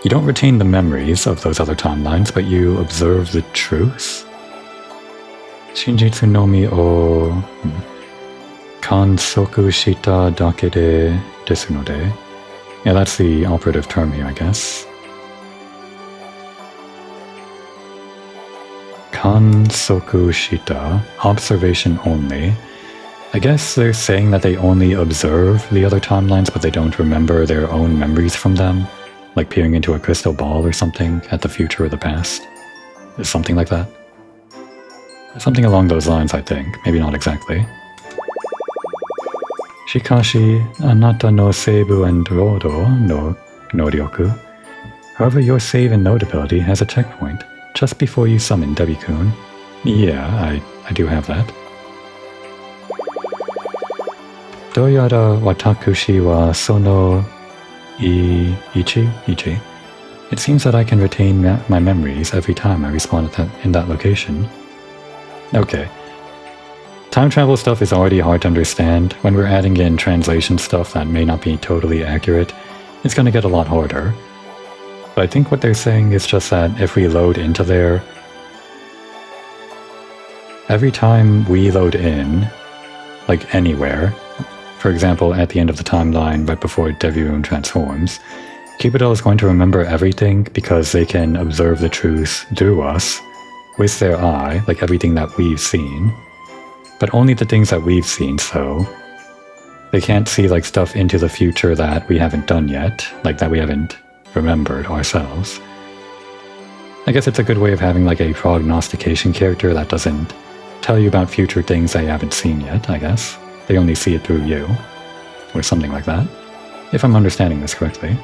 You don't retain the memories of those other timelines, but you observe the truths? Shinjitsu no mi o... Kansoku shita dake de desu no de. Yeah, that's the operative term here, I guess. Kansoku shita, observation only. I guess they're saying that they only observe the other timelines, but they don't remember their own memories from them. Like peering into a crystal ball or something at the future or the past. Something like that. Something along those lines, I think. Maybe not exactly. Shikashi, anata no seibu and rodo no noryoku. However, your save and load ability has a checkpoint, just before you summon Debbie-kun. Yeah, I do have that. Doyara watakushi wa sono ichi? It seems that I can retain my memories every time I respawn in that location. Okay. Time travel stuff is already hard to understand. When we're adding in translation stuff that may not be totally accurate, it's going to get a lot harder. But I think what they're saying is just that if we load into there, every time we load in, like anywhere, for example, at the end of the timeline right before Debbie-kun transforms, Cupidel is going to remember everything because they can observe the truth through us with their eye, like everything that we've seen. But only the things that we've seen, so they can't see like stuff into the future that we haven't done yet, like that we haven't remembered ourselves. I guess it's a good way of having like a prognostication character that doesn't tell you about future things that you haven't seen yet, I guess. They only see it through you, or something like that, if I'm understanding this correctly.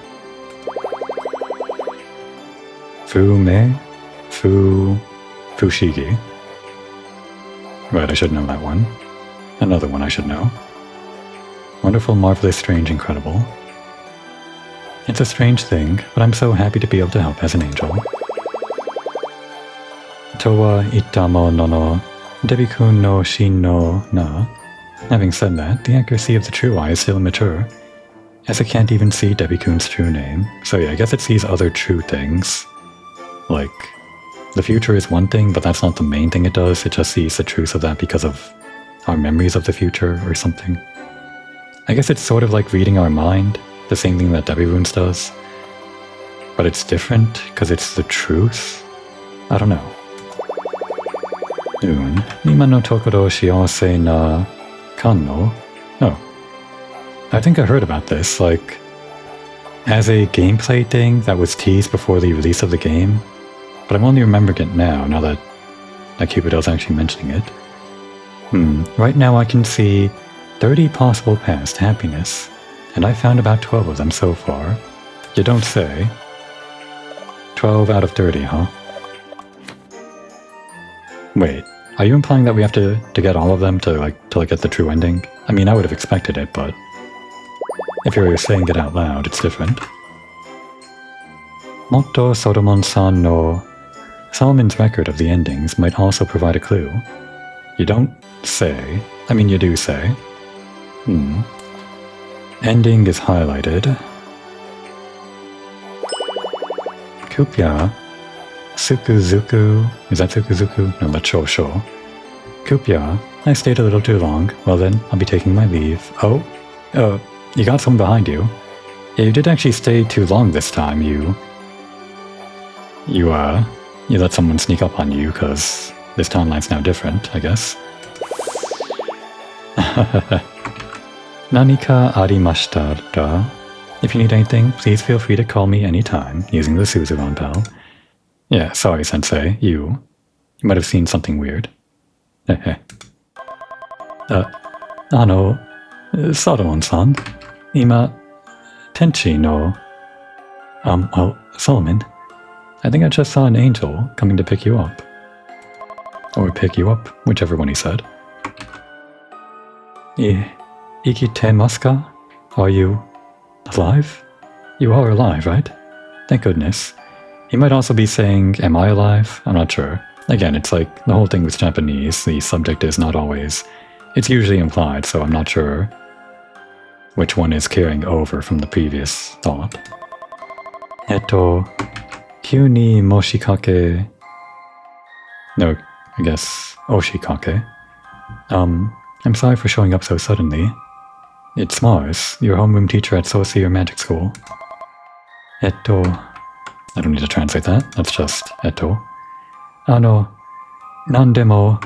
Fushigi. Right, I should know that one. Another one I should know. Wonderful, marvelous, strange, incredible. It's a strange thing, but I'm so happy to be able to help as an angel. Towa itamo no Debbie-kun no shin no na. Having said that, the accuracy of the true eye is still immature, as it can't even see Debbie-kun's true name. So yeah, I guess it sees other true things, like the future is one thing, but that's not the main thing it does. It just sees the truth of that because of our memories of the future or something. I guess it's sort of like reading our mind, the same thing that Debbie Runes does. But it's different because it's the truth. I don't know. Nima no tokoro shiawase na kanno? Oh. I think I heard about this, like, as a gameplay thing that was teased before the release of the game, but I'm only remembering it now that Cupido's actually mentioning it. Right now I can see 30 possible paths to happiness, and I found about 12 of them so far. You don't say. 12 out of 30, huh? Wait, are you implying that we have to get all of them to get the true ending? I mean, I would have expected it, but if you're saying it out loud, it's different. Motto Solomon-san no... Solomon's record of the endings might also provide a clue. You don't say. I mean, you do say. Ending is highlighted. Kupya. Sukuzuku. Is that Sukuzuku? No, that's Shosho. Kupya. I stayed a little too long. Well then, I'll be taking my leave. Oh? You got someone behind you. Yeah, you did actually stay too long this time. You let someone sneak up on you, because this timeline's now different, I guess. Nanika arimashita da? If you need anything, please feel free to call me anytime, using the Suzuran bell. Yeah, sorry, Sensei, you might have seen something weird. Solomon-san, ima, tenchi no... well, Solomon, I think I just saw an angel coming to pick you up. Or pick you up, whichever one he said. Ikitemasu ka? Are you alive? You are alive, right? Thank goodness. He might also be saying, am I alive? I'm not sure. Again, it's like the whole thing with Japanese, the subject is not always... It's usually implied, so I'm not sure which one is carrying over from the previous thought. Kyu ni moshikake... No, I guess oshikake. I'm sorry for showing up so suddenly. It's Mars, your homeroom teacher at Sorcerer Magic School. I don't need to translate that, that's just eto. Nandemo...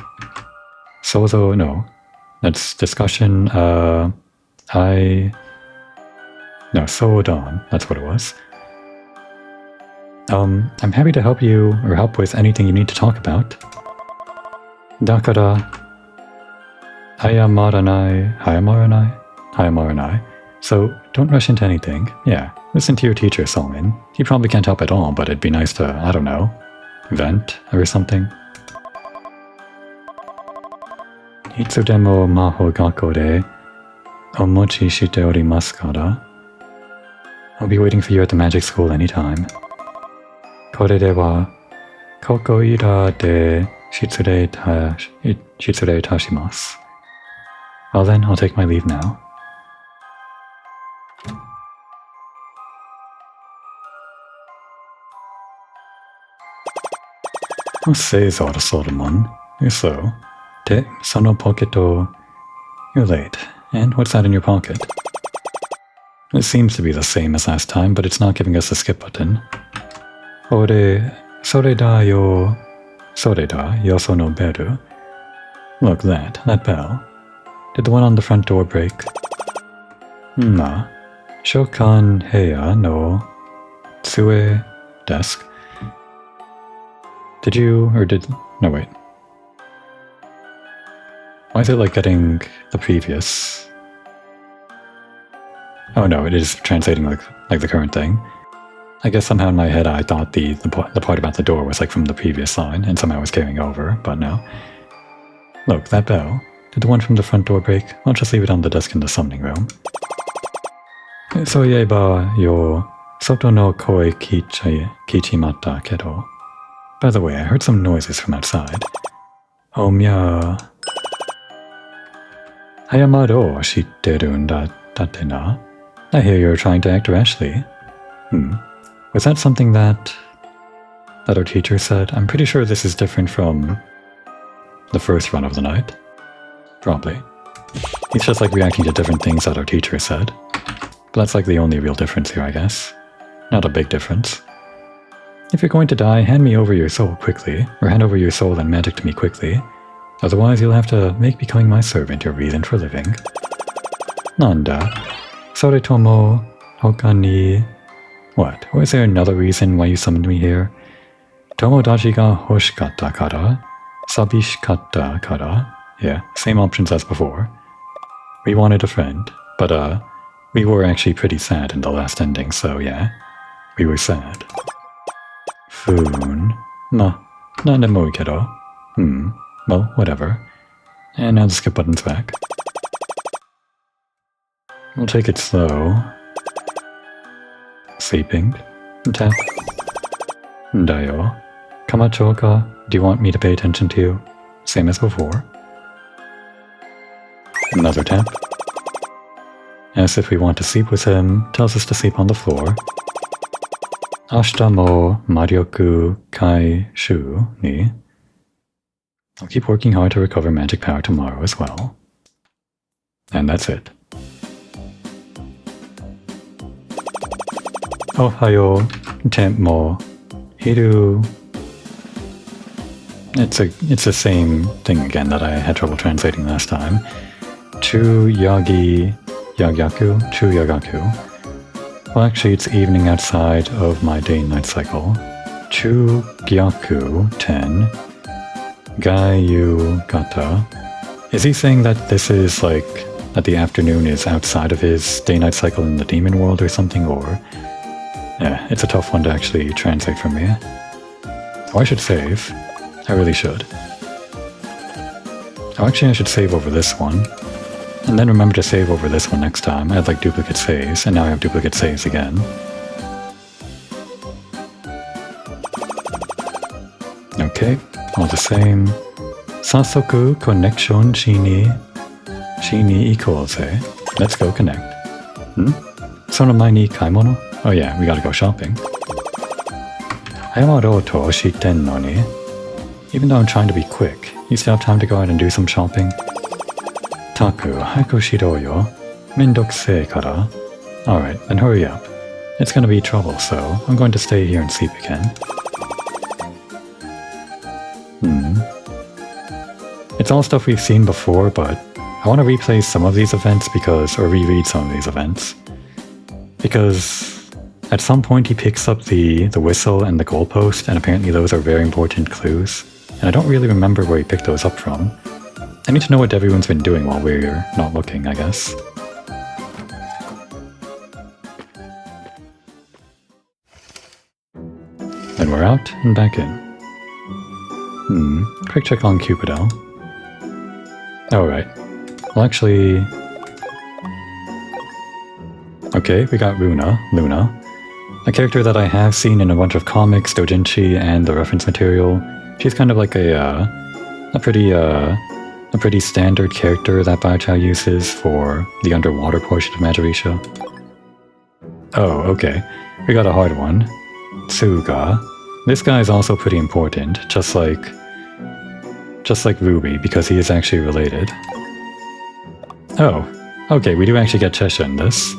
Sozo, no. That's discussion, No, Sodan, that's what it was. I'm happy to help you, or help with anything you need to talk about. Dakara... Hayamaranai. So, don't rush into anything. Yeah, listen to your teacher, Solomon. He probably can't help at all, but it'd be nice to, I don't know, vent or something. Itsudemo maho gakko de omochi shite orimasu kara. I'll be waiting for you at the magic school anytime. Kore de wa koko ira de shitsurei tashimasu. Well then, I'll take my leave now. Seizora Solomon. You're slow. Te sono poketo... You're late. And what's that in your pocket? It seems to be the same as last time, but it's not giving us a skip button. Ore... Sore da yo sono beru. Look, that bell. Did the one on the front door break? Shokan heya no tsue desk. Did you, or did... No, wait. Why is it like getting the previous... Oh no, it is translating like the current thing. I guess somehow in my head I thought the part about the door was like from the previous line, and somehow it was carrying over, but no. Look, that bell. Did the one from the front door break? I'll just leave it on the desk in the summoning room. Soieba yo soto no koi kichimata kedo. By the way, I heard some noises from outside. Omya... Hayamaro shitteru date na? I hear you're trying to act rashly. Was that something that... that our teacher said. I'm pretty sure this is different from the first run of the night. Probably. He's just like reacting to different things that our teacher said. But that's like the only real difference here, I guess. Not a big difference. If you're going to die, hand me over your soul quickly, or hand over your soul and magic to me quickly. Otherwise, you'll have to make becoming my servant your reason for living. Nanda. Soretomo hoka ni... What? Or is there another reason why you summoned me here? Tomodachi ga hoshikatta kara. Sabishikatta kara. Yeah, same options as before. We wanted a friend, but we were actually pretty sad in the last ending, so yeah. We were sad. Foon. Ma. Nandemo kedo. Well, whatever. And now the skip button's back. We'll take it slow. Sleeping. Tap. Dayo. Kamachoka, do you want me to pay attention to you? Same as before. Another tap. Asks if we want to sleep with him, tells us to sleep on the floor. Ashita mo maryoku kai shu ni. I'll keep working hard to recover magic power tomorrow as well. And that's it. Ohayo, temp mo, hiru. It's the same thing again that I had trouble translating last time. Chu yagi yagyaku, chu yagaku. Well, actually, it's evening outside of my day-night cycle. Chu gyaku 10. Gayu gata. Is he saying that this is like that the afternoon is outside of his day-night cycle in the demon world or something, or yeah, it's a tough one to actually translate for me. Oh, I should save. I really should. Oh, actually, I should save over this one. And then remember to save over this one next time. I had like duplicate saves, and now I have duplicate saves again. Okay, all the same. Sasoku connection shini ikoze. Let's go connect. Sonomai ni kaimono? Oh yeah, we gotta go shopping. Hayamaro to shitten no ni. Even though I'm trying to be quick, you still have time to go out and do some shopping? Taku, haiku shiro yo. Mendokuse kara. Alright, then hurry up. It's gonna be trouble, so I'm going to stay here and sleep again. It's all stuff we've seen before, but I want to replay some of these events or reread some of these events. Because at some point he picks up the whistle and the goalpost, and apparently those are very important clues. And I don't really remember where he picked those up from. I need to know what everyone's been doing while we're not looking, I guess. Then we're out and back in. Quick check on Cupidel. Oh, right. Well, actually... Okay, we got Luna. A character that I have seen in a bunch of comics, doujinshi, and the reference material. She's kind of like a pretty standard character that Baichao uses for the underwater portion of Majorisha. Oh, okay. We got a hard one. Tsuga. This guy is also pretty important, just like Ruby, because he is actually related. Oh, okay, we do actually get Cheshire in this.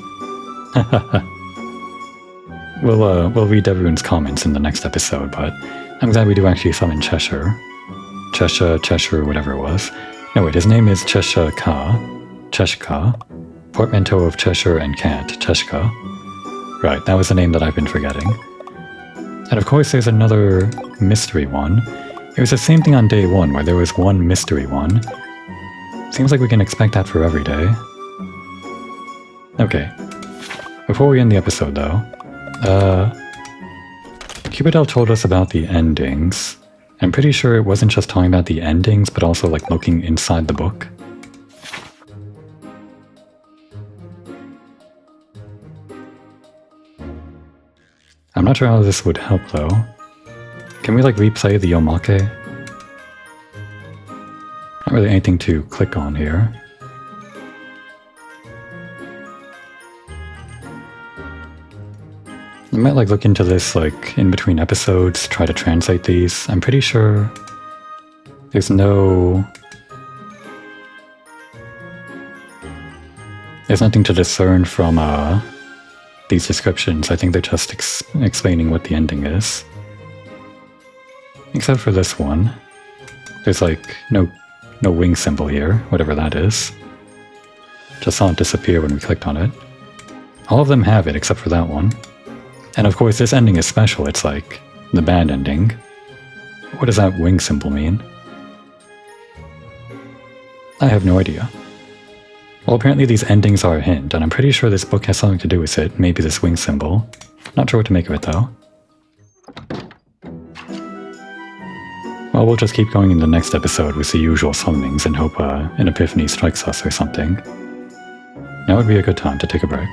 We'll read everyone's comments in the next episode, but I'm glad we do actually summon Cheshire, whatever it was. No, wait, his name is Cheshika, portmanteau of Cheshire and cat, Cheshika. Right, that was the name that I've been forgetting. And of course there's another mystery one. It was the same thing on day one, where there was one mystery one. Seems like we can expect that for every day. Okay. Before we end the episode, though, Cupidel told us about the endings. I'm pretty sure it wasn't just talking about the endings, but also like looking inside the book. I'm not sure how this would help, though. Can we like replay the Yomake? Not really anything to click on here. I might like look into this like in between episodes, try to translate these. I'm pretty sure there's nothing to discern from these descriptions. I think they're just explaining what the ending is. Except for this one. There's like no wing symbol here, whatever that is. Just saw it disappear when we clicked on it. All of them have it except for that one. And of course this ending is special, it's like the bad ending. What does that wing symbol mean? I have no idea. Well, apparently these endings are a hint, and I'm pretty sure this book has something to do with it, maybe this wing symbol. Not sure what to make of it though. Well, we'll just keep going in the next episode with the usual summonings and hope an epiphany strikes us or something. Now would be a good time to take a break.